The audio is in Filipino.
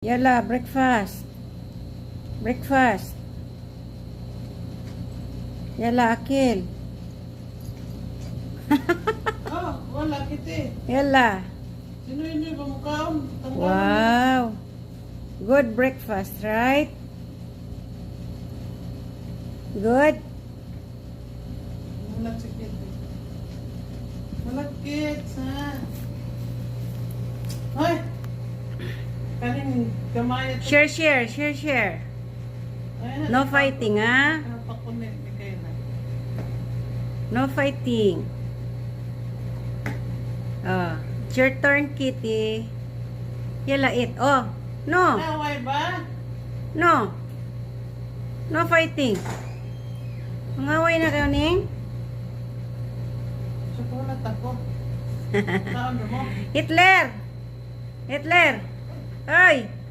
Yala, breakfast. Breakfast. Yala, akil. Wala kita. Yala. Sino yun yung pamukhaon? Wow. Good breakfast, right? Good? Wala sikit. Wala kids, ha? Hoy! Kaning gamay ito. Share. No fighting, ha? Pakunit, di kayo na. No fighting. Oh, it's your turn, kitty. Yala, eat. Oh, no. Naway ba? No. No fighting. Mangaway na kayo, Ning. Sukulat ako. Saan mo? Hitler! Hitler! Ay!